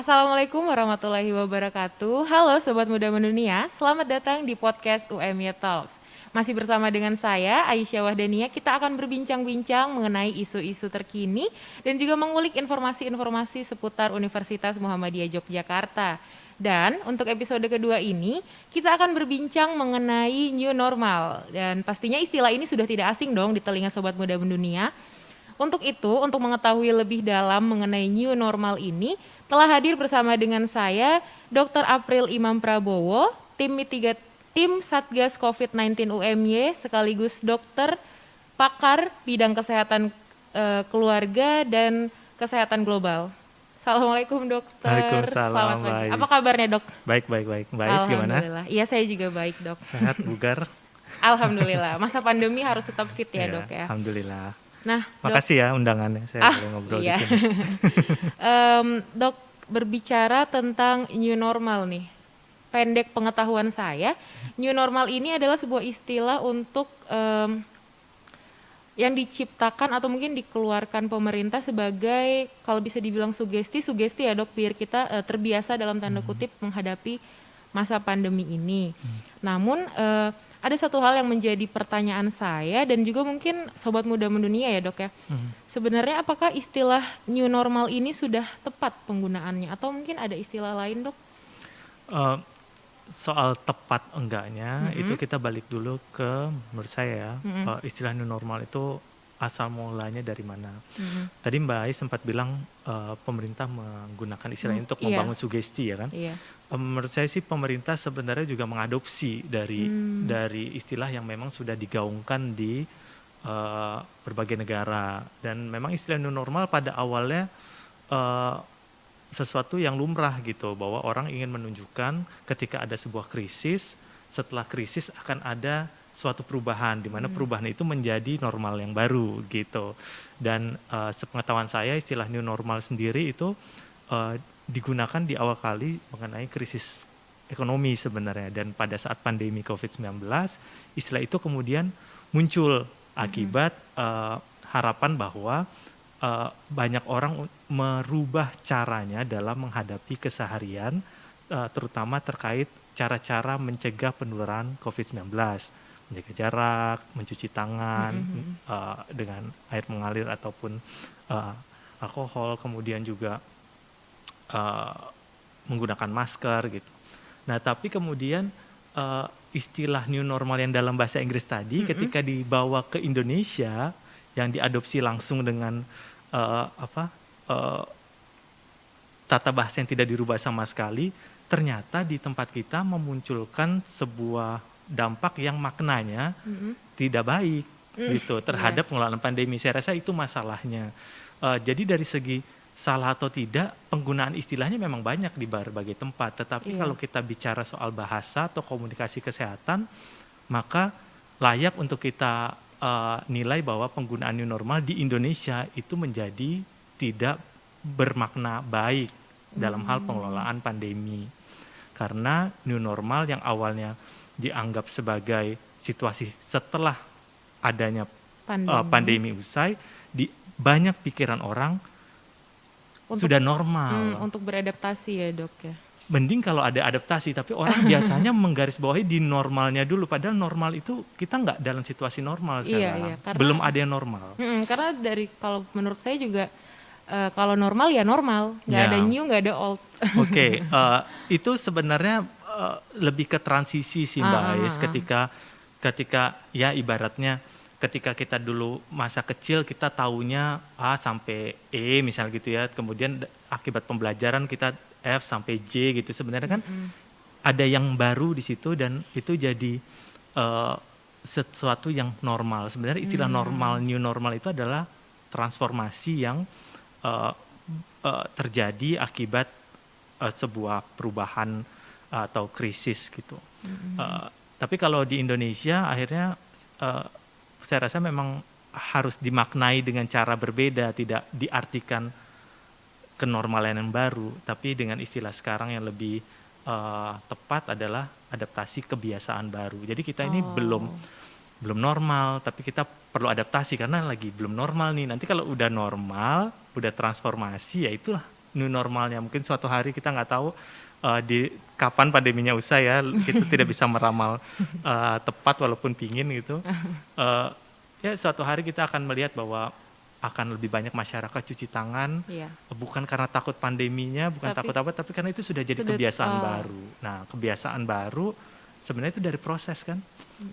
Assalamualaikum warahmatullahi wabarakatuh. Halo Sobat Muda Mendunia, selamat datang di podcast UMY Talks. Masih bersama dengan saya, Aisyah Wahdania, kita akan berbincang-bincang mengenai isu-isu terkini dan juga mengulik informasi-informasi seputar Universitas Muhammadiyah Yogyakarta. Dan untuk episode kedua ini, kita akan berbincang mengenai new normal. Dan pastinya istilah ini sudah tidak asing dong di telinga Sobat Muda Mendunia. Untuk itu, untuk mengetahui lebih dalam mengenai new normal ini, telah hadir bersama dengan saya, Dr. April Imam Prabowo, tim Satgas COVID-19 UMY, sekaligus dokter pakar bidang kesehatan keluarga dan kesehatan global. Assalamualaikum dokter. Waalaikumsalam, Selamat pagi. Mbak Apa kabarnya dok? Baik. Mbak Ais gimana? Alhamdulillah. Iya saya juga baik dok. Sehat, bugar? Alhamdulillah. Masa pandemi harus tetap fit ya dok ya. Alhamdulillah. Nah, makasih ya undangannya, saya boleh ngobrol iya. di sini. Dok, berbicara tentang new normal nih. Pendek pengetahuan saya, new normal ini adalah sebuah istilah untuk yang diciptakan atau mungkin dikeluarkan pemerintah sebagai kalau bisa dibilang sugesti ya dok, biar kita terbiasa dalam tanda kutip menghadapi masa pandemi ini. Namun ada satu hal yang menjadi pertanyaan saya dan juga mungkin Sobat Muda Mendunia ya dok ya. Sebenarnya apakah istilah new normal ini sudah tepat penggunaannya atau mungkin ada istilah lain dok? Soal tepat enggaknya itu kita balik dulu ke menurut saya istilah new normal itu asal mulanya dari mana. Tadi Mbak Ais sempat bilang pemerintah menggunakan istilah ini untuk membangun sugesti ya kan. Menurut saya sih pemerintah sebenarnya juga mengadopsi dari istilah yang memang sudah digaungkan di berbagai negara, dan memang istilah new normal pada awalnya sesuatu yang lumrah gitu, bahwa orang ingin menunjukkan ketika ada sebuah krisis, setelah krisis akan ada suatu perubahan, di mana perubahan itu menjadi normal yang baru gitu. Dan sepengetahuan saya istilah new normal sendiri itu digunakan di awal kali mengenai krisis ekonomi sebenarnya, dan pada saat pandemi COVID-19 istilah itu kemudian muncul akibat harapan bahwa banyak orang merubah caranya dalam menghadapi keseharian, terutama terkait cara-cara mencegah penularan COVID-19, menjaga jarak, mencuci tangan dengan air mengalir ataupun alkohol, kemudian juga menggunakan masker gitu. Nah, tapi kemudian istilah new normal yang dalam bahasa Inggris tadi ketika dibawa ke Indonesia, yang diadopsi langsung dengan tata bahasa yang tidak dirubah sama sekali, ternyata di tempat kita memunculkan sebuah dampak yang maknanya tidak baik gitu terhadap pengelolaan pandemi. Saya rasa itu masalahnya. Jadi dari segi salah atau tidak, penggunaan istilahnya memang banyak di berbagai tempat, tetapi kalau kita bicara soal bahasa atau komunikasi kesehatan, maka layak untuk kita nilai bahwa penggunaan new normal di Indonesia itu menjadi tidak bermakna baik dalam hal pengelolaan pandemi. Karena new normal yang awalnya dianggap sebagai situasi setelah adanya pandemi usai, di banyak pikiran orang sudah normal. Untuk beradaptasi ya dok ya. Mending kalau ada adaptasi, tapi orang biasanya menggarisbawahi di normalnya dulu, padahal normal itu kita nggak dalam situasi normal sekarang. Karena, belum ada yang normal. Karena dari kalau menurut saya juga kalau normal ya normal, nggak ada new, nggak ada old. Oke, itu sebenarnya lebih ke transisi sih Mbak Ais, ketika ya ibaratnya ketika kita dulu masa kecil kita taunya A sampai E misal gitu ya, kemudian akibat pembelajaran kita F sampai J gitu. Sebenarnya kan ada yang baru di situ, dan itu jadi sesuatu yang normal. Sebenarnya istilah normal, new normal itu adalah transformasi yang terjadi akibat sebuah perubahan atau krisis gitu. Tapi kalau di Indonesia akhirnya saya rasa memang harus dimaknai dengan cara berbeda, tidak diartikan kenormalan yang baru, tapi dengan istilah sekarang yang lebih tepat adalah adaptasi kebiasaan baru. Jadi kita ini belum normal, tapi kita perlu adaptasi karena lagi belum normal nih. Nanti kalau udah normal, udah transformasi, ya itulah new normalnya. Mungkin suatu hari kita nggak tahu di kapan pandeminya usai ya, kita tidak bisa meramal tepat walaupun pingin gitu. Eh, Ya suatu hari kita akan melihat bahwa akan lebih banyak masyarakat cuci tangan, Iya. bukan karena takut pandeminya, bukan Tapi takut apa, tapi karena itu sudah jadi sudah kebiasaan baru. Nah, kebiasaan baru sebenarnya itu dari proses kan.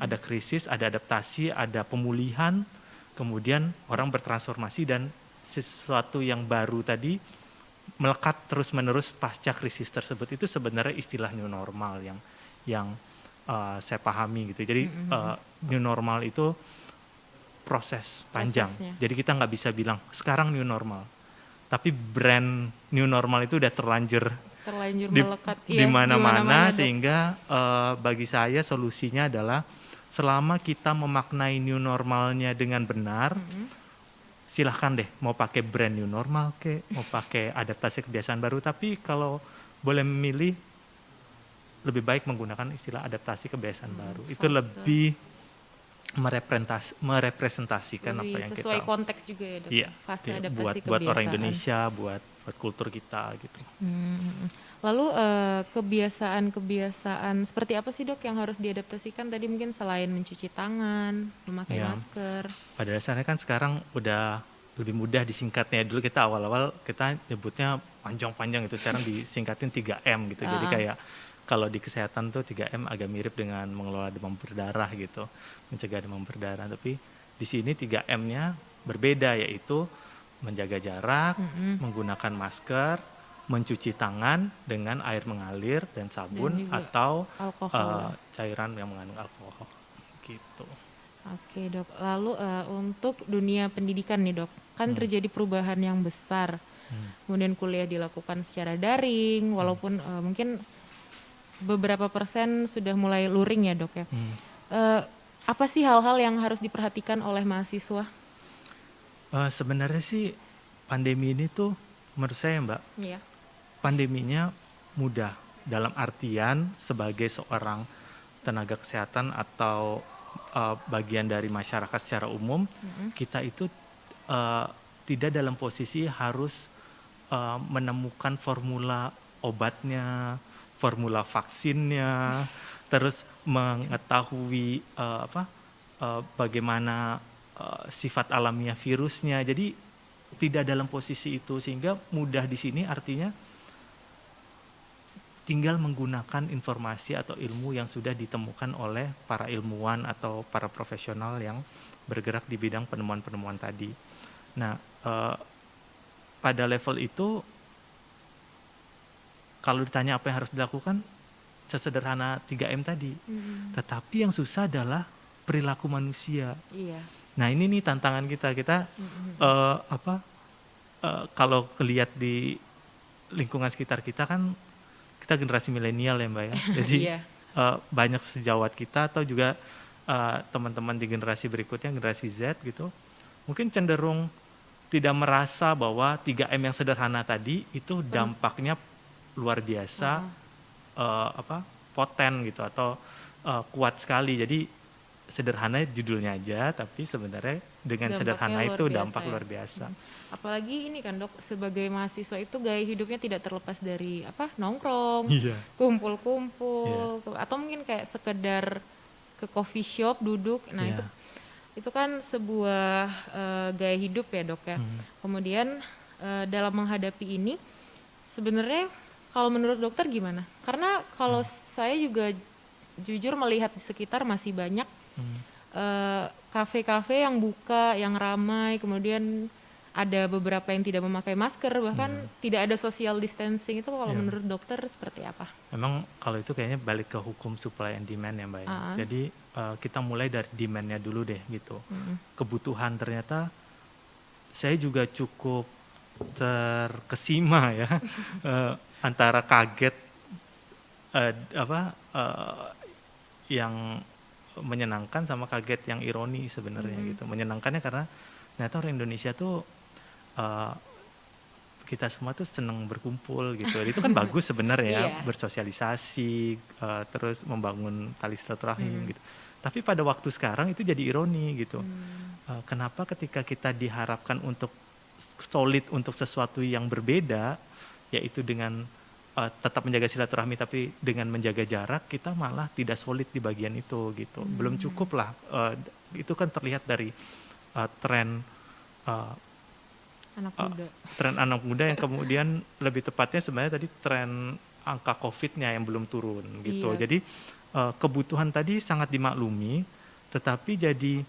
Ada krisis, ada adaptasi, ada pemulihan, kemudian orang bertransformasi dan sesuatu yang baru tadi melekat terus-menerus pasca krisis tersebut. Itu sebenarnya istilah new normal yang saya pahami gitu. Jadi new normal itu proses panjang. Prosesnya. Jadi kita nggak bisa bilang sekarang new normal. Tapi brand new normal itu udah terlanjur melekat di mana-mana Dok. sehingga bagi saya solusinya adalah selama kita memaknai new normalnya dengan benar, silahkan deh mau pakai brand new normal mau pakai adaptasi kebiasaan baru. Tapi kalau boleh memilih, lebih baik menggunakan istilah adaptasi kebiasaan baru. Itu fase. lebih merepresentasikan Lebih apa yang sesuai kita konteks juga ya, Dok. iya, Fase iya, adaptasi buat kebiasaan. orang Indonesia, buat kultur kita gitu. Lalu kebiasaan seperti apa sih, Dok, yang harus diadaptasikan tadi, mungkin selain mencuci tangan, memakai Iya. masker? Pada dasarnya kan sekarang udah lebih mudah disingkatnya. Dulu kita awal-awal kita nyebutnya panjang-panjang itu, sekarang disingkatin 3M gitu. Jadi kayak kalau di kesehatan tuh 3M agak mirip dengan mengelola demam berdarah gitu, mencegah demam berdarah. Tapi di sini 3M-nya berbeda, yaitu menjaga jarak, menggunakan masker, mencuci tangan dengan air mengalir dan sabun juga atau alkohol. cairan yang mengandung alkohol gitu. Oke, Dok. Lalu untuk dunia pendidikan nih, Dok, kan terjadi perubahan yang besar. Kemudian kuliah dilakukan secara daring, walaupun mungkin beberapa persen sudah mulai luring ya, Dok ya. Apa sih hal-hal yang harus diperhatikan oleh mahasiswa? Sebenarnya sih pandemi ini tuh menurut saya Mbak, Iya. pandeminya mudah dalam artian sebagai seorang tenaga kesehatan atau bagian dari masyarakat secara umum, kita itu tidak dalam posisi harus menemukan formula obatnya, formula vaksinnya, terus mengetahui bagaimana sifat alamiah virusnya. Jadi tidak dalam posisi itu, sehingga mudah di sini artinya tinggal menggunakan informasi atau ilmu yang sudah ditemukan oleh para ilmuwan atau para profesional yang bergerak di bidang penemuan-penemuan tadi. Nah, pada level itu kalau ditanya apa yang harus dilakukan, sesederhana 3M tadi. Tetapi yang susah adalah perilaku manusia. Iya. Nah, ini nih tantangan kita. Kita kalau lihat di lingkungan sekitar kita kan, kita generasi milenial ya Mbak ya. Jadi Iya. banyak sejawat kita atau juga teman-teman di generasi berikutnya, generasi Z gitu, mungkin cenderung tidak merasa bahwa 3M yang sederhana tadi itu dampaknya luar biasa, poten gitu atau kuat sekali. Jadi sederhana judulnya aja, tapi sebenarnya dengan Dampaknya sederhana luar itu biasa dampak ya. luar biasa. Apalagi ini kan, Dok, sebagai mahasiswa itu gaya hidupnya tidak terlepas dari nongkrong, Iya. kumpul-kumpul, atau mungkin kayak sekedar ke coffee shop duduk. Nah, Iya. itu kan sebuah gaya hidup ya, Dok ya. Kemudian dalam menghadapi ini sebenarnya kalau menurut dokter gimana? Karena kalau saya juga jujur melihat di sekitar masih banyak kafe-kafe yang buka, yang ramai, kemudian ada beberapa yang tidak memakai masker, bahkan tidak ada social distancing. Itu kalau menurut dokter seperti apa? Memang kalau itu kayaknya balik ke hukum supply and demand ya Mbak ya. Jadi kita mulai dari demand-nya dulu deh gitu. Kebutuhan ternyata saya juga cukup terkesima ya antara kaget yang menyenangkan sama kaget yang ironi sebenarnya gitu. Menyenangkannya karena ternyata orang Indonesia tuh kita semua tuh senang berkumpul gitu. Itu kan bagus sebenarnya Iya. bersosialisasi, terus membangun tali silaturahim gitu. Tapi pada waktu sekarang itu jadi ironi gitu. Kenapa ketika kita diharapkan untuk solid untuk sesuatu yang berbeda, yaitu dengan tetap menjaga silaturahmi tapi dengan menjaga jarak, kita malah tidak solid di bagian itu gitu. Belum cukup lah, itu kan terlihat dari tren Anak muda. tren anak muda yang kemudian lebih tepatnya sebenarnya tadi tren angka COVID-nya yang belum turun gitu. Iya. Jadi kebutuhan tadi sangat dimaklumi, tetapi jadi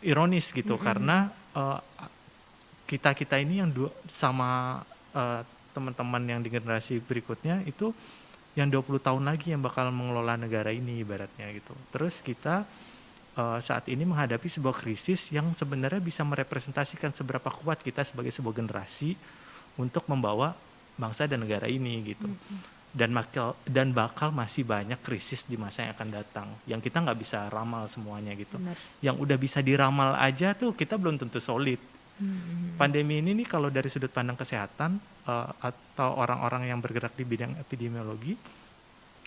ironis gitu karena kita ini yang sama teman-teman yang di generasi berikutnya itu yang 20 tahun lagi yang bakal mengelola negara ini ibaratnya gitu. Terus kita saat ini menghadapi sebuah krisis yang sebenarnya bisa merepresentasikan seberapa kuat kita sebagai sebuah generasi untuk membawa bangsa dan negara ini gitu. Dan bakal masih banyak krisis di masa yang akan datang yang kita nggak bisa ramal semuanya gitu. Benar. Yang udah bisa diramal aja tuh kita belum tentu solid. Pandemi ini nih kalau dari sudut pandang kesehatan atau orang-orang yang bergerak di bidang epidemiologi,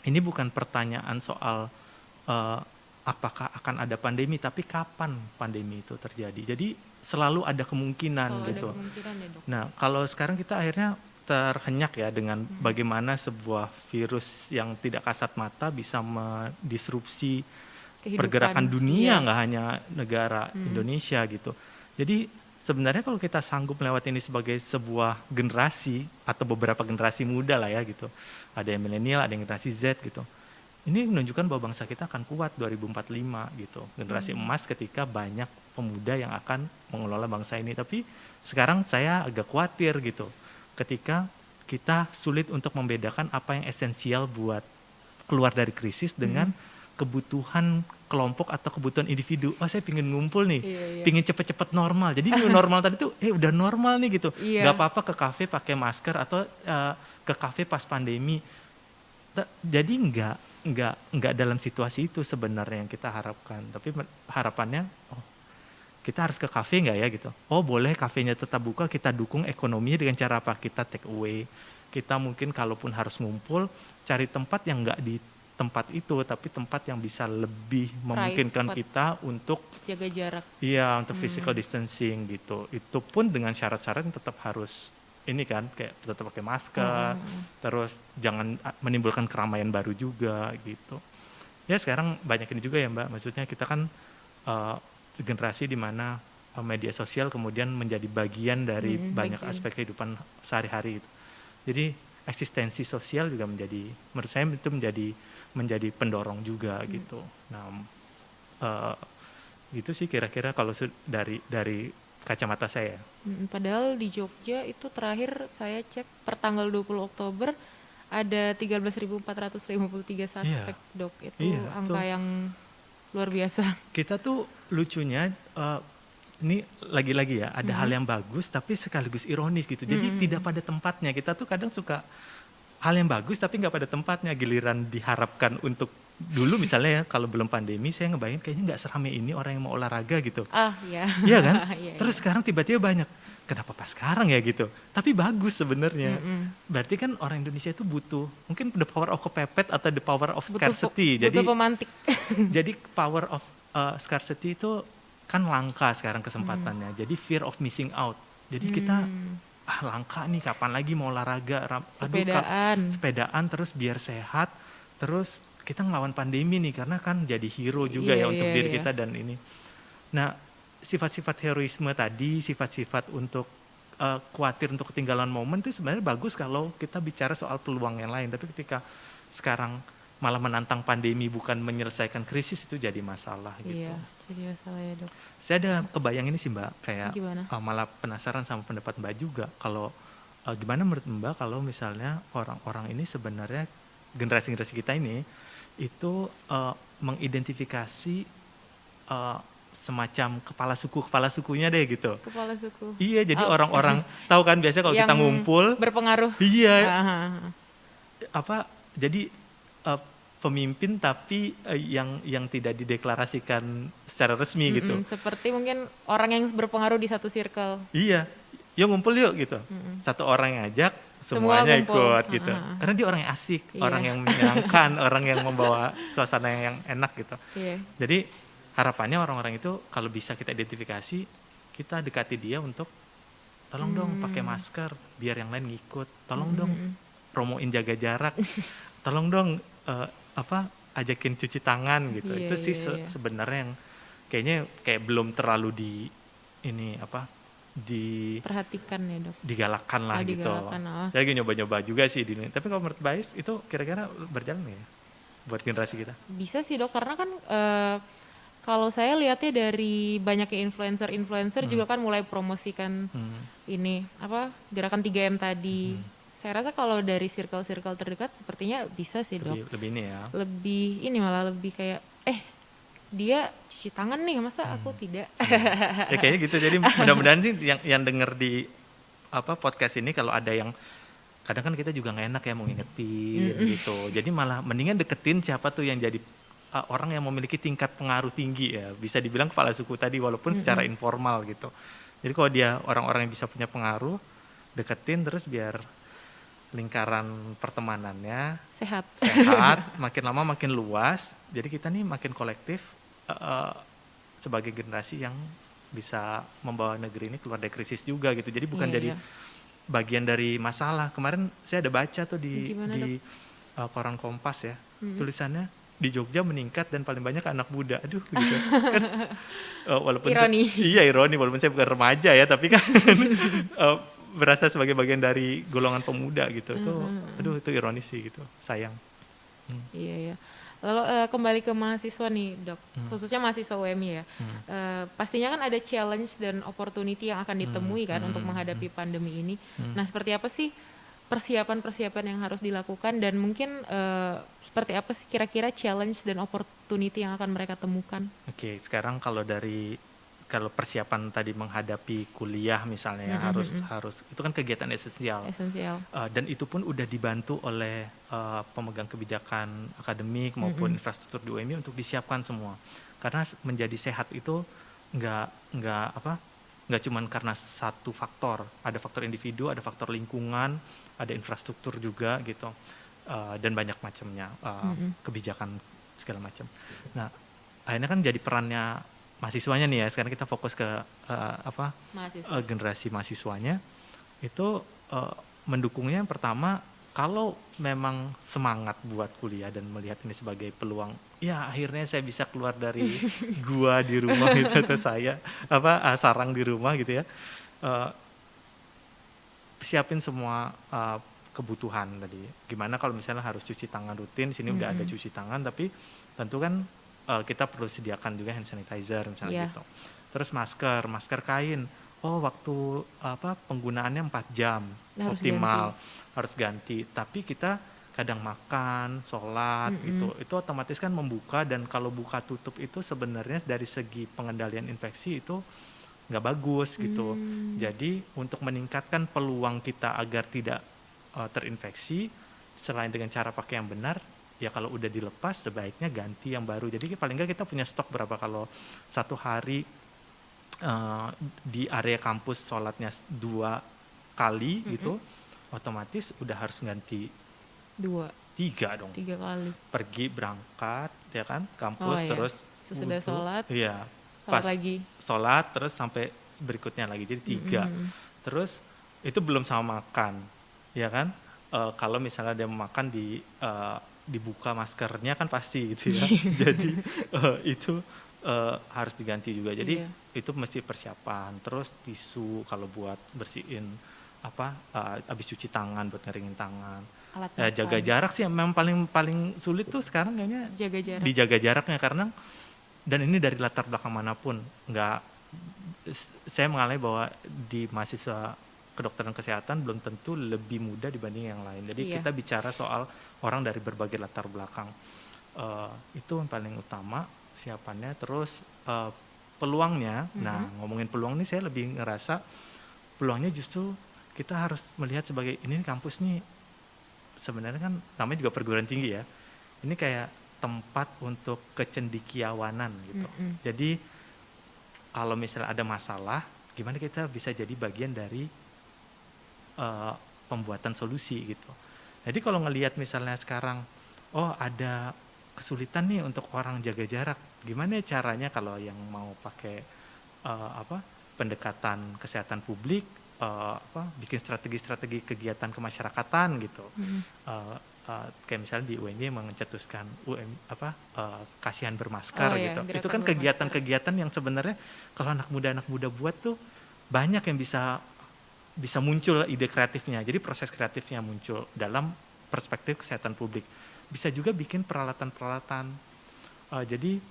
ini bukan pertanyaan soal apakah akan ada pandemi, tapi kapan pandemi itu terjadi. Jadi selalu ada kemungkinan gitu. Ada kemungkinan ya, Dok. Nah, kalau sekarang kita akhirnya terhenyak ya dengan bagaimana sebuah virus yang tidak kasat mata bisa mendisrupsi Kehidupan. pergerakan dunia, Iya. nggak hanya negara Indonesia gitu. Jadi sebenarnya kalau kita sanggup melewati ini sebagai sebuah generasi atau beberapa generasi muda lah ya gitu. Ada yang milenial, ada yang generasi Z gitu. Ini menunjukkan bahwa bangsa kita akan kuat 2045 gitu. Generasi emas ketika banyak pemuda yang akan mengelola bangsa ini. Tapi sekarang saya agak khawatir gitu. Ketika kita sulit untuk membedakan apa yang esensial buat keluar dari krisis dengan kebutuhan kelompok atau kebutuhan individu. Oh, saya pingin ngumpul nih, Iya. pingin cepet-cepet normal. Jadi new normal tadi tuh, udah normal nih gitu. Iya. Gak apa-apa ke kafe pakai masker atau ke kafe pas pandemi. Jadi nggak dalam situasi itu sebenarnya yang kita harapkan. Tapi harapannya, kita harus ke kafe nggak ya gitu. Oh boleh kafenya tetap buka, kita dukung ekonominya dengan cara apa? Kita take away. Kita mungkin kalaupun harus ngumpul, cari tempat yang nggak di tempat itu, tapi tempat yang bisa lebih memungkinkan Private. kita untuk Jaga jarak. untuk physical distancing gitu. Itu pun dengan syarat-syarat yang tetap harus ini kan, kayak tetap pakai masker, terus jangan menimbulkan keramaian baru juga gitu. Ya sekarang banyak ini juga ya Mbak, maksudnya kita kan generasi di mana media sosial kemudian menjadi bagian dari banyak bagian. aspek kehidupan sehari-hari gitu. Jadi eksistensi sosial juga menurut saya itu menjadi pendorong juga gitu. Nah, gitu sih kira-kira kalau dari kacamata saya. Padahal di Jogja itu terakhir saya cek per tanggal 20 Oktober ada 13.453 suspek, Dok. Itu Iya, angka tuh. yang luar biasa. Kita tuh lucunya ini lagi-lagi ya ada hal yang bagus tapi sekaligus ironis gitu. Jadi tidak pada tempatnya. Kita tuh kadang suka hal yang bagus tapi nggak pada tempatnya, giliran diharapkan untuk dulu misalnya ya kalau belum pandemi saya ngebayangin kayaknya nggak seramai ini orang yang mau olahraga gitu. Ya. Iya kan? Iya, Terus sekarang tiba-tiba banyak. Kenapa pas sekarang ya gitu? Tapi bagus sebenarnya. Berarti kan orang Indonesia itu butuh mungkin the power of kepepet atau the power of scarcity. Butuh pemantik. Jadi power of scarcity itu kan langka sekarang kesempatannya. Jadi fear of missing out. Jadi kita langka nih kapan lagi mau olahraga, sepedaan terus biar sehat, terus kita ngelawan pandemi nih karena kan jadi hero juga untuk diri kita dan ini. Nah, sifat-sifat heroisme tadi, sifat-sifat untuk khawatir untuk ketinggalan momen itu sebenarnya bagus kalau kita bicara soal peluang yang lain. Tapi ketika sekarang malah menantang pandemi bukan menyelesaikan krisis itu jadi masalah gitu. Iya, jadi masalah ya, Dok. Saya ada kebayang ini sih Mbak, kayak Gimana? malah penasaran sama pendapat Mbak juga. Kalau gimana menurut Mbak kalau misalnya orang-orang ini sebenarnya generasi-generasi kita ini itu mengidentifikasi semacam kepala sukunya deh gitu. Kepala suku. Iya, jadi orang-orang tahu kan biasanya kalau kita ngumpul berpengaruh. Iya. Jadi pemimpin tapi yang tidak dideklarasikan secara resmi gitu. Seperti mungkin orang yang berpengaruh di satu circle. Iya, yuk ngumpul yuk gitu. Satu orang yang ajak, semuanya ikut gitu. Karena dia orang yang asik, orang yang menyenangkan, orang yang membawa suasana yang enak gitu. Iya. Jadi harapannya orang-orang itu kalau bisa kita identifikasi, kita dekati dia untuk tolong dong pakai masker biar yang lain ngikut, tolong dong promoin jaga jarak, tolong dong ajakin cuci tangan gitu. Iya, Itu sih iya, iya. sebenarnya yang kayaknya kayak belum terlalu ini Perhatikan ya, Dok. digalakkan lah gitu. Digalakan. Saya lagi nyoba-nyoba juga sih di ini. Tapi kalau menurut Bais itu kira-kira berjalan nggak ya buat generasi kita? Bisa sih, Dok, karena kan kalau saya lihatnya dari banyaknya influencer juga kan mulai promosikan ini gerakan 3M tadi. Saya rasa kalau dari circle-circle terdekat sepertinya bisa sih, Dok. Lebih ini ya. Lebih ini malah lebih kayak dia cuci tangan nih, masa aku tidak. Ya kayaknya gitu. Jadi mudah-mudahan sih yang denger di podcast ini, kalau ada yang kadang kan kita juga nggak enak ya mau ngingetin gitu. Jadi malah mendingan deketin siapa tuh yang jadi orang yang memiliki tingkat pengaruh tinggi ya. Bisa dibilang kepala suku tadi walaupun secara informal gitu. Jadi kalau dia orang-orang yang bisa punya pengaruh, deketin terus biar lingkaran pertemanannya Sehat. makin lama makin luas. Jadi kita nih makin kolektif sebagai generasi yang bisa membawa negeri ini keluar dari krisis juga gitu. Jadi bukan jadi bagian dari masalah. Kemarin saya ada baca tuh di koran Kompas ya, tulisannya di Jogja meningkat dan paling banyak anak muda. Aduh gitu kan. Walaupun ironi. Ironi walaupun saya bukan remaja ya, tapi kan berasa sebagai bagian dari golongan pemuda gitu. Itu ironis sih gitu. Sayang. Iya. Lalu kembali ke mahasiswa nih, Dok, khususnya mahasiswa UMI ya. Pastinya kan ada challenge dan opportunity yang akan ditemui kan untuk menghadapi pandemi ini. Nah, seperti apa sih persiapan-persiapan yang harus dilakukan dan mungkin seperti apa sih kira-kira challenge dan opportunity yang akan mereka temukan? Oke, sekarang kalau persiapan tadi menghadapi kuliah misalnya harus itu kan kegiatan esensial. Dan itu pun udah dibantu oleh pemegang kebijakan akademik maupun infrastruktur di UMI untuk disiapkan semua. Karena menjadi sehat itu nggak cuma karena satu faktor. Ada faktor individu, ada faktor lingkungan, ada infrastruktur juga gitu, dan banyak macamnya kebijakan segala macam. Nah, akhirnya kan jadi perannya mahasiswanya nih ya. Sekarang kita fokus ke generasi mahasiswanya itu mendukungnya. Yang pertama, kalau memang semangat buat kuliah dan melihat ini sebagai peluang, ya akhirnya saya bisa keluar dari gua di rumah gitu, atau saya sarang di rumah gitu ya. Siapin semua kebutuhan tadi. Gimana kalau misalnya harus cuci tangan rutin, sini udah ada cuci tangan, tapi tentu kan kita perlu sediakan juga hand sanitizer misalnya gitu. Terus masker kain. Waktu penggunaannya 4 jam optimal harus ganti. Tapi kita kadang makan, sholat gitu. Itu otomatis kan membuka, dan kalau buka tutup itu sebenarnya dari segi pengendalian infeksi itu nggak bagus gitu. Jadi untuk meningkatkan peluang kita agar tidak terinfeksi, selain dengan cara pakai yang benar, ya kalau udah dilepas sebaiknya ganti yang baru. Jadi paling nggak kita punya stok berapa. Kalau satu hari di area kampus sholatnya 2 kali gitu, otomatis udah harus ganti 3 dong. 3 kali. Pergi berangkat ya kan kampus, terus sesudah sholat. Iya. Sholat lagi. Sholat terus sampai berikutnya lagi, jadi 3. Terus itu belum sama makan, ya kan? Kalau misalnya dia makan dibuka maskernya kan pasti gitu ya. Jadi itu harus diganti juga. Jadi itu mesti persiapan. Terus tisu kalau buat bersihin habis cuci tangan, buat ngeringin tangan. Jaga jarak sih memang paling sulit tuh sekarang kayaknya. Dijaga jaraknya, karena dan ini dari latar belakang manapun. Saya mengalami bahwa di mahasiswa kedokteran kesehatan belum tentu lebih mudah dibanding yang lain. Jadi kita bicara soal orang dari berbagai latar belakang. Itu yang paling utama siapannya. Terus peluangnya, nah ngomongin peluang nih, saya lebih ngerasa peluangnya justru kita harus melihat sebagai ini kampus nih sebenarnya kan namanya juga perguruan tinggi ya. Ini kayak tempat untuk kecendikiawanan gitu. Jadi kalau misalnya ada masalah, gimana kita bisa jadi bagian dari pembuatan solusi gitu. Jadi kalau ngelihat misalnya sekarang, ada kesulitan nih untuk orang jaga jarak, gimana caranya kalau yang mau pakai pendekatan kesehatan publik, bikin strategi-strategi kegiatan kemasyarakatan gitu. Kayak misalnya di UNY mencetuskan kasihan bermasker Oh ya, gitu. Itu gerakan kan bermasker. kegiatan-kegiatan yang sebenarnya kalau anak muda buat tuh banyak yang bisa muncul ide kreatifnya. Jadi proses kreatifnya muncul dalam perspektif kesehatan publik. Bisa juga bikin peralatan-peralatan. Jadi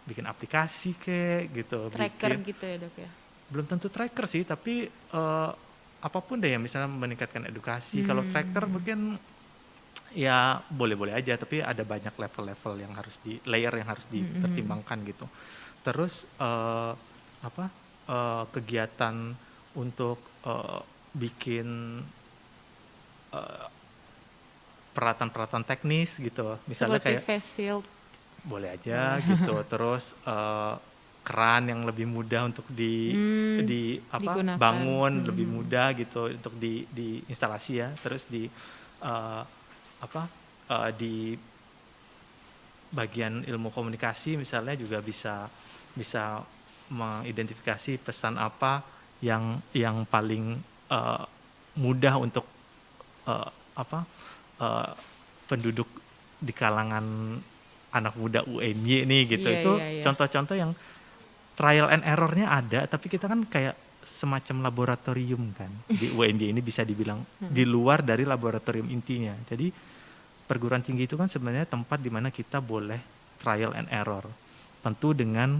bikin aplikasi kayak gitu. Tracker gitu ya dok ya. Belum tentu tracker sih, tapi apapun deh yang misalnya meningkatkan edukasi. Kalau tracker mungkin ya boleh-boleh aja, tapi ada banyak level-level yang harus layer yang harus dipertimbangkan gitu. Terus kegiatan untuk bikin peralatan-peralatan teknis gitu, misalnya Seperti kayak face shield. boleh aja gitu. Terus keran yang lebih mudah untuk Digunakan. bangun, lebih mudah gitu untuk di instalasi ya. Terus di bagian ilmu komunikasi misalnya juga bisa mengidentifikasi pesan apa yang paling mudah untuk penduduk di kalangan anak muda UNY nih gitu. Iya, Itu iya, iya. contoh-contoh yang trial and error-nya ada, tapi kita kan kayak semacam laboratorium kan di UNY ini, bisa dibilang di luar dari laboratorium intinya. Jadi perguruan tinggi itu kan sebenarnya tempat di mana kita boleh trial and error, tentu dengan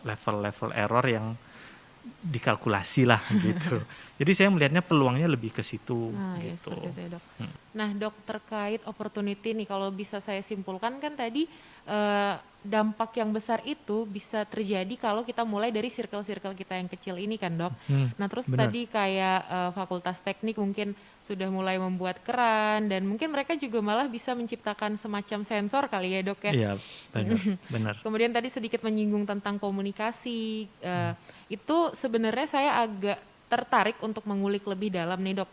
level-level error yang dikalkulasi lah gitu. Jadi saya melihatnya peluangnya lebih ke situ Nah, ya gitu. seperti itu ya dok. Nah dok, terkait opportunity nih, kalau bisa saya simpulkan kan tadi dampak yang besar itu bisa terjadi kalau kita mulai dari circle-circle kita yang kecil ini kan dok. Nah terus Benar. tadi kayak fakultas teknik mungkin sudah mulai membuat keran, dan mungkin mereka juga malah bisa menciptakan semacam sensor kali ya dok ya. Iya, benar. Kemudian tadi sedikit menyinggung tentang komunikasi, itu sebenarnya saya agak tertarik untuk mengulik lebih dalam nih dok.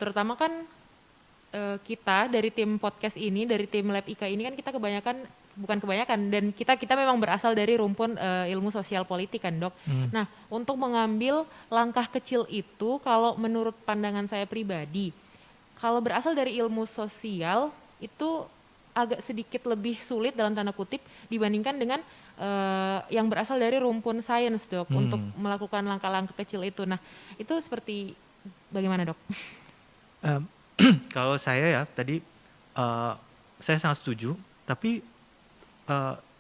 Terutama kan kita dari tim podcast ini, dari tim Lab IKA ini kan kita bukan kebanyakan, dan kita memang berasal dari rumpun ilmu sosial politik kan dok. Nah untuk mengambil langkah kecil itu, kalau menurut pandangan saya pribadi, kalau berasal dari ilmu sosial itu agak sedikit lebih sulit dalam tanda kutip dibandingkan dengan yang berasal dari rumpun sains dok, untuk melakukan langkah-langkah kecil itu. Nah itu seperti bagaimana dok? Kalau saya ya tadi saya sangat setuju, tapi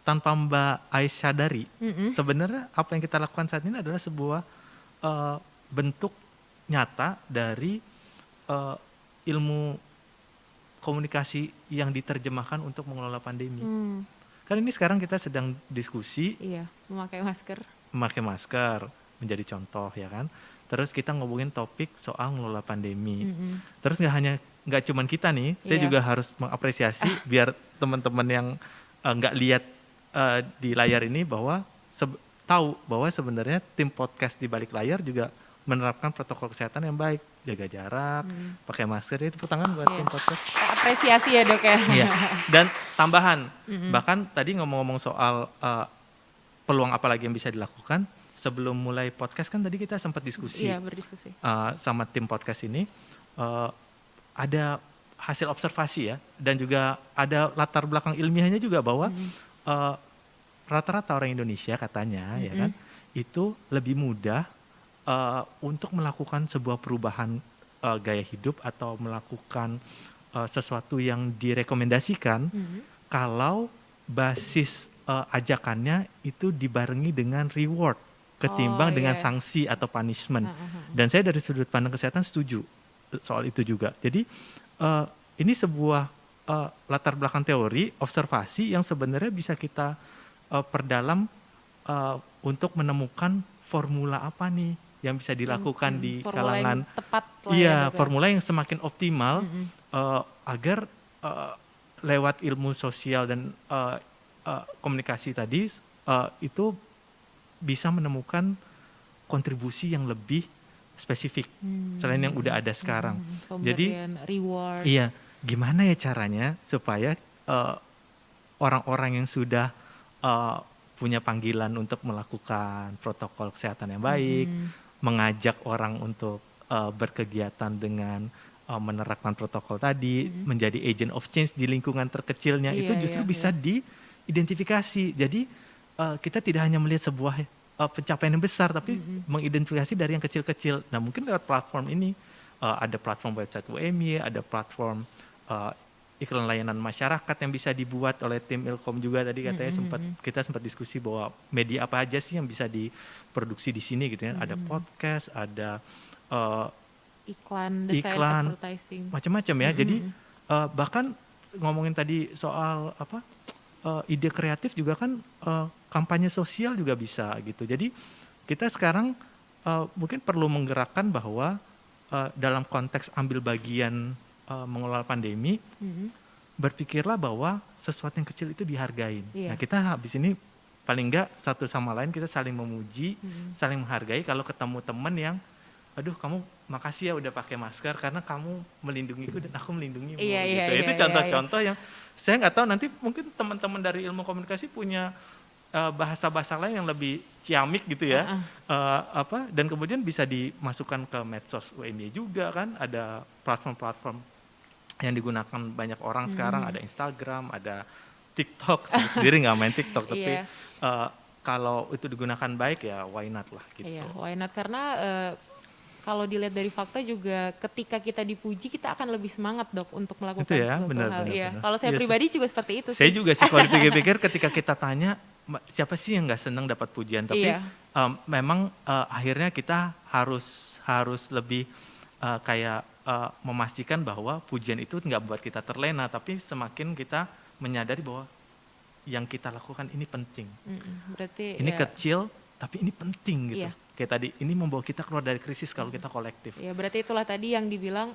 tanpa Mbak Ais sadari, sebenarnya apa yang kita lakukan saat ini adalah sebuah bentuk nyata dari ilmu komunikasi yang diterjemahkan untuk mengelola pandemi. Kan ini sekarang kita sedang diskusi Iya, memakai masker. menjadi contoh ya kan. Terus kita ngomongin topik soal mengelola pandemi. Terus nggak cuman kita nih, saya Iya. juga harus mengapresiasi biar teman-teman yang nggak lihat di layar ini bahwa tahu bahwa sebenarnya tim podcast di balik layar juga menerapkan protokol kesehatan yang baik, jaga jarak, pakai masker. Itu tepuk tangan buat tim podcast. Apresiasi ya dok ya. Iya. Dan tambahan, bahkan tadi ngomong-ngomong soal peluang apa lagi yang bisa dilakukan, sebelum mulai podcast kan tadi kita sempat diskusi. Iya, berdiskusi. Sama tim podcast ini, ada hasil observasi ya, dan juga ada latar belakang ilmiahnya juga bahwa rata-rata orang Indonesia katanya ya kan, itu lebih mudah untuk melakukan sebuah perubahan gaya hidup atau melakukan sesuatu yang direkomendasikan kalau basis ajakannya itu dibarengi dengan reward ketimbang dengan sanksi atau punishment. Dan saya dari sudut pandang kesehatan setuju soal itu juga. Jadi ini sebuah latar belakang teori observasi yang sebenarnya bisa kita perdalam untuk menemukan formula apa nih yang bisa dilakukan di kalangan, yang tepat formula yang semakin optimal agar lewat ilmu sosial dan komunikasi tadi itu bisa menemukan kontribusi yang lebih spesifik selain yang udah ada sekarang. Jadi reward. Iya, gimana ya caranya supaya orang-orang yang sudah punya panggilan untuk melakukan protokol kesehatan yang baik, mengajak orang untuk berkegiatan dengan menerapkan protokol tadi, menjadi agent of change di lingkungan terkecilnya, itu Iya, justru iya, bisa iya. diidentifikasi. Jadi kita tidak hanya melihat sebuah pencapaian yang besar, tapi mengidentifikasi dari yang kecil-kecil. Nah mungkin lewat platform ini, ada platform website UMY, ada platform iklan layanan masyarakat yang bisa dibuat oleh tim Ilkom juga tadi katanya kita sempat diskusi bahwa media apa aja sih yang bisa diproduksi di sini gitu ya. Ada podcast, ada Iklan, desain, iklan, advertising. macam-macam ya. Jadi bahkan ngomongin tadi soal ide kreatif juga kan kampanye sosial juga bisa gitu. Jadi kita sekarang mungkin perlu menggerakkan bahwa dalam konteks ambil bagian mengelola pandemi, berpikirlah bahwa sesuatu yang kecil itu dihargain. Iya. Nah kita habis ini paling enggak satu sama lain kita saling memuji, saling menghargai. Kalau ketemu teman yang, aduh kamu makasih ya udah pakai masker karena kamu melindungiku dan aku melindungimu. Iya, gitu. iya, Itu iya, contoh-contoh yang saya nggak tahu nanti mungkin teman-teman dari ilmu komunikasi punya bahasa-bahasa lain yang lebih ciamik gitu ya, dan kemudian bisa dimasukkan ke medsos UMY juga kan, ada platform-platform yang digunakan banyak orang sekarang, ada Instagram, ada TikTok, saya sendiri nggak main TikTok, tapi Iya. kalau itu digunakan baik ya why not lah gitu. Iya, why not? Karena kalau dilihat dari fakta juga ketika kita dipuji kita akan lebih semangat dok untuk melakukan Itu ya, sesuatu benar, hal. benar, Iya. benar. Kalau saya Iya sih. pribadi juga seperti itu Saya sih. juga sih kalau dipikir-pikir ketika kita tanya siapa sih yang nggak senang dapat pujian, tapi Iya. memang akhirnya kita harus lebih kayak memastikan bahwa pujian itu nggak buat kita terlena, tapi semakin kita menyadari bahwa yang kita lakukan ini penting. Berarti Ini ya, kecil tapi ini penting gitu. Iya. Kayak tadi, ini membawa kita keluar dari krisis kalau kita kolektif. ya berarti itulah tadi yang dibilang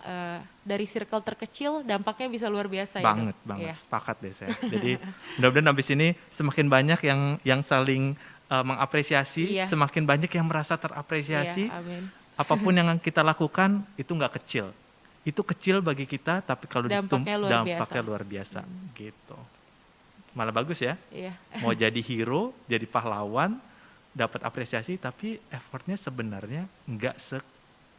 dari circle terkecil dampaknya bisa luar biasa Banget, ya dok. banget. Iya. Sepakat deh saya. Jadi mudah-mudahan habis ini semakin banyak yang saling mengapresiasi, Iya. semakin banyak yang merasa terapresiasi. Iya, amin. Apapun yang kita lakukan itu nggak kecil. Itu kecil bagi kita, tapi kalau Dampaknya luar dampaknya biasa. luar biasa. Gitu. Malah bagus ya. Iya. Mau jadi hero, jadi pahlawan, dapat apresiasi, tapi effortnya sebenarnya nggak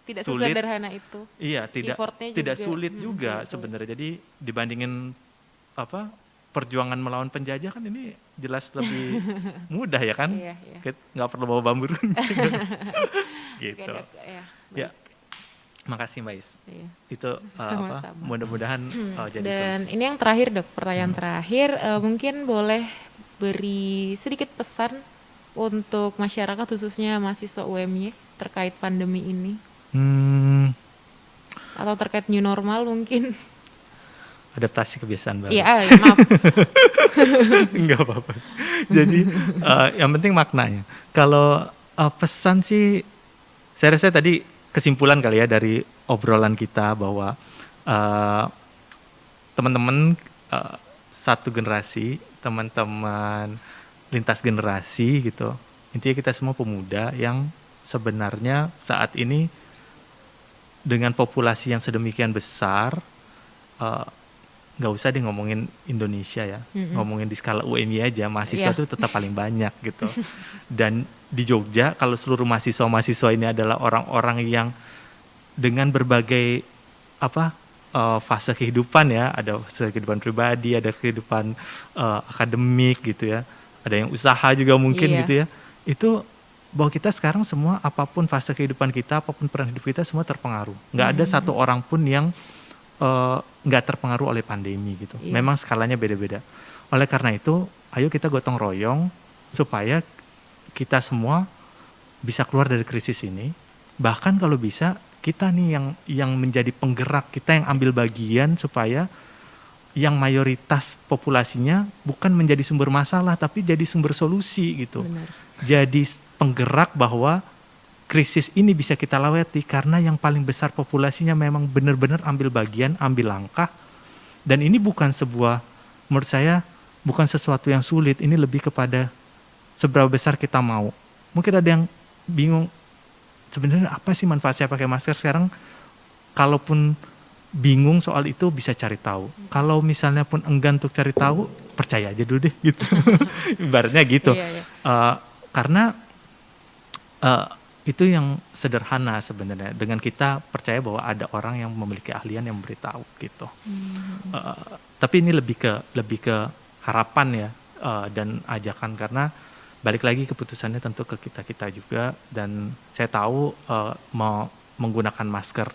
Tidak sulit. sesederhana itu. Iya, Effortnya tidak juga, sulit juga tidak sulit. sebenarnya. Jadi dibandingin perjuangan melawan penjajah kan ini jelas lebih mudah ya kan? Iya, iya. Nggak perlu bawa bambu runcing. Oke, Gitu. Dok. Ya, Ya, baik. makasih Mbak Is. Iya. Itu Sama-sama. mudah-mudahan jadi Dan solusi. ini yang terakhir dok, pertanyaan terakhir, mungkin boleh beri sedikit pesan untuk masyarakat khususnya mahasiswa UMY terkait pandemi ini atau terkait new normal mungkin. Adaptasi kebiasaan baru. Iya, maaf. Enggak apa-apa. Jadi yang penting maknanya. Kalau pesan sih, saya rasa tadi kesimpulan kali ya dari obrolan kita bahwa teman-teman satu generasi, teman-teman lintas generasi gitu. Intinya kita semua pemuda yang sebenarnya saat ini dengan populasi yang sedemikian besar, nggak usah deh ngomongin Indonesia ya, ngomongin di skala UMY aja, mahasiswa Iya. itu tetap paling banyak gitu. Dan di Jogja kalau seluruh mahasiswa ini adalah orang-orang yang dengan berbagai fase kehidupan ya, ada fase kehidupan pribadi, ada kehidupan akademik gitu ya, ada yang usaha juga mungkin Iya. gitu ya, itu bahwa kita sekarang semua apapun fase kehidupan kita, apapun peran hidup kita semua terpengaruh. Nggak ada satu orang pun yang nggak terpengaruh oleh pandemi gitu. Iya. Memang skalanya beda-beda. Oleh karena itu, ayo kita gotong royong supaya kita semua bisa keluar dari krisis ini. Bahkan kalau bisa kita nih yang menjadi penggerak, kita yang ambil bagian supaya yang mayoritas populasinya bukan menjadi sumber masalah tapi jadi sumber solusi gitu. Benar. Jadi penggerak bahwa krisis ini bisa kita lewati karena yang paling besar populasinya memang benar-benar ambil bagian, ambil langkah. Dan ini bukan sebuah, menurut saya bukan sesuatu yang sulit, ini lebih kepada seberapa besar kita mau. Mungkin ada yang bingung, sebenarnya apa sih manfaatnya pakai masker sekarang? Kalaupun bingung soal itu bisa cari tahu. Kalau misalnya pun enggan untuk cari tahu, percaya aja dulu deh gitu. Ibaratnya gitu. Iya, iya. Karena itu yang sederhana sebenarnya, dengan kita percaya bahwa ada orang yang memiliki ahlian yang memberitahu gitu. Tapi ini lebih ke harapan ya, dan ajakan, karena balik lagi keputusannya tentu ke kita juga, dan saya tahu mau menggunakan masker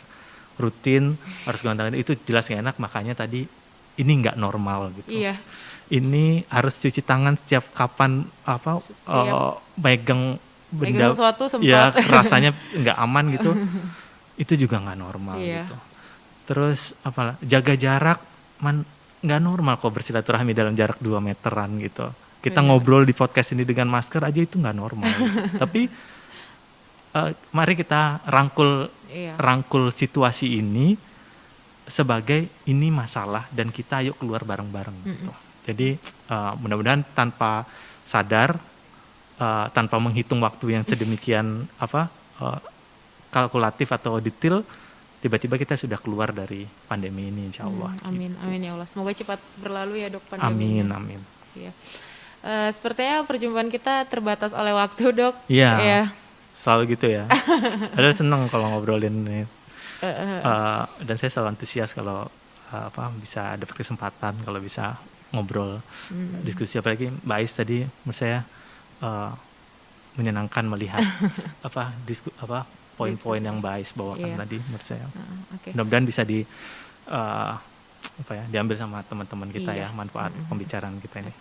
rutin, harus gunakan itu jelas gak enak, makanya tadi ini nggak normal gitu. Iya. Ini harus cuci tangan setiap kapan megang benda sesuatu sempat. ya rasanya nggak aman gitu. Itu juga nggak normal gitu. Terus jaga jarak, nggak normal kok bersilaturahmi dalam jarak 2 meteran gitu. Kita ngobrol di podcast ini dengan masker aja itu nggak normal gitu. Tapi mari kita rangkul situasi ini sebagai ini masalah dan kita ayo keluar bareng-bareng gitu. Jadi mudah-mudahan tanpa sadar, tanpa menghitung waktu yang sedemikian kalkulatif atau detail, tiba-tiba kita sudah keluar dari pandemi ini, insya Allah. Amin, gitu. amin ya Allah. Semoga cepat berlalu ya dok pandemi. Amin. Ya. Sepertinya perjumpaan kita terbatas oleh waktu dok. Iya, ya. Selalu gitu ya. Padahal seneng kalau ngobrolin ini. Dan saya selalu antusias kalau bisa dapat kesempatan, kalau bisa ngobrol, diskusi, apalagi Mbak Ais tadi menurut saya menyenangkan melihat poin-poin yang Mbak Ais bawakan tadi menurut saya. Mudah-mudahan bisa diambil sama teman-teman kita ya, manfaat pembicaraan kita ini.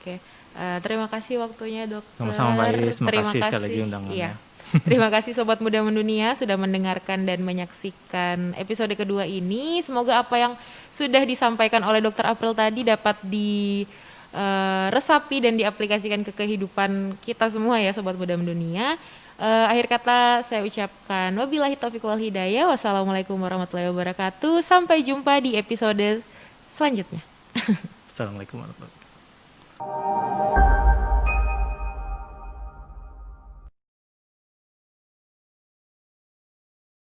Terima kasih waktunya dokter. Sama-sama Mbak Ais, terima kasih sekali lagi undangannya. Terima kasih Sobat Muda Mendunia sudah mendengarkan dan menyaksikan episode kedua ini. Semoga apa yang sudah disampaikan oleh Dr. April tadi dapat diresapi dan diaplikasikan ke kehidupan kita semua ya Sobat Muda Mendunia. Akhir kata saya ucapkan wabillahi taufiq wal hidayah. Wassalamualaikum warahmatullahi wabarakatuh. Sampai jumpa di episode selanjutnya. Assalamualaikum warahmatullahi wabarakatuh.